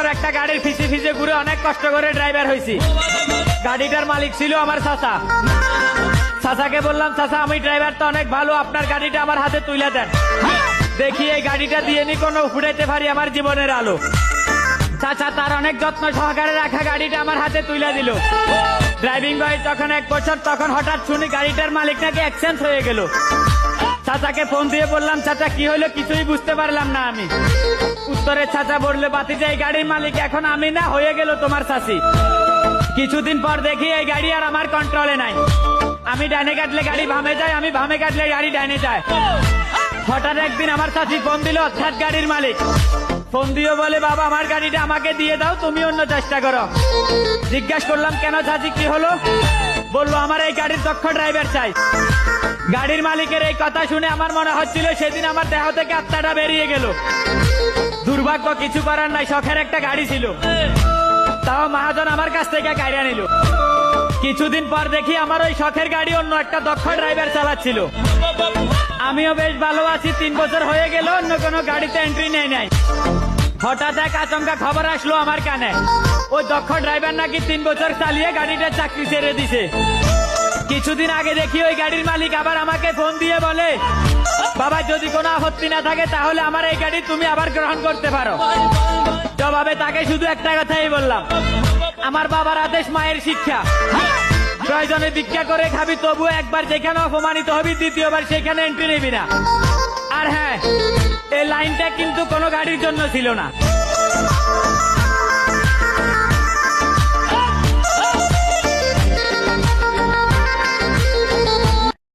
বছর একটা গাড়ির ফিসে ফিসে ঘুরে অনেক কষ্ট করে ড্রাইভার হয়েছি। গাড়িটার মালিক ছিল আমার চাচা। চাচাকে বললাম, চাচা আমি ড্রাইভার তো অনেক ভালো, আপনার গাড়িটা আমার হাতে তুলে দেন, দেখি এই গাড়িটা দিয়ে নি কোনো ফুটাইতে পারি আমার জীবনের আলো। চাচা তার অনেক যত্ন সহকারে রাখা গাড়িটা আমার হাতে তুলে দিল। ড্রাইভিং বয়স যখন 1 বছর, তখন হঠাৎ শুনি গাড়িটার মালিক নাকি অ্যাক্সিডেন্ট হয়ে গেল। চাচাকে ফোন দিয়ে বললাম, চাচা কি হলো, কিছুই বুঝতে পারলাম না আমি। উত্তরে চাচা বললে, বাতিজা এই গাড়ির মালিক এখন আমি না, হয়ে গেল তোমার চাচি। কিছুদিন পর দেখি এই গাড়ি আর আমার কন্ট্রোলে নাই। আমি ডাইনে কাটলে গাড়ি বামে যায়, আমি বামে কাটলে গাড়ি ডাইনে যায়। হঠাৎ একদিন আমার চাচি ফোন দিল, অর্থাৎ গাড়ির মালিক ফোন দিয়ে বলে, বাবা আমার গাড়িটা আমাকে দিয়ে দাও, তুমি অন্য চেষ্টা করো। জিজ্ঞাসা করলাম, কেন চাচি কি হলো? বললো, আমার এই গাড়ির দক্ষ ড্রাইভার চাই। গাড়ির মালিকের এই কথা শুনে আমার মনে হচ্ছিল সেদিন আমার দেহ থেকে আত্মাটা বেরিয়ে গেল। দুর্ভাগ্য, কিছু করার নাই, শখের একটা গাড়ি ছিল, তাও মহাজন আমার কাছ থেকে কাইরা নিল। কিছুদিন পর দেখি আমার ওই শখের গাড়ি অন্য একটা দক্ষ ড্রাইভার চালাচ্ছিল। আমিও বেশ ভালো আছি, 3 বছর হয়ে গেল অন্য কোনো গাড়িতে এন্ট্রি নেই নাই। হঠাৎ এক আচমকা খবর আসলো আমার কানে, ওই দক্ষ ড্রাইভার নাকি 3 বছর চালিয়ে গাড়িটার চাকরি ছেড়ে দিছে। কিছুদিন আগে দেখি ওই গাড়ির মালিক আবার আমাকে ফোন দিয়ে বলে, বাবা যদি কোনো আপত্তি না থাকে তাহলে আমার এই গাড়ি তুমি আবার গ্রহণ করতে পারো। জবাবে তাকে শুধু একটা কথাই বললাম, আমার বাবার আদেশ মায়ের শিক্ষা, প্রয়োজনে ভিক্ষা করে খাবি, তবু একবার যেখানে অপমানিত হবি দ্বিতীয়বার সেখানে এন্ট্রি নিবি না। আর হ্যাঁ, এই লাইনটা কিন্তু কোনো গাড়ির জন্য ছিল না।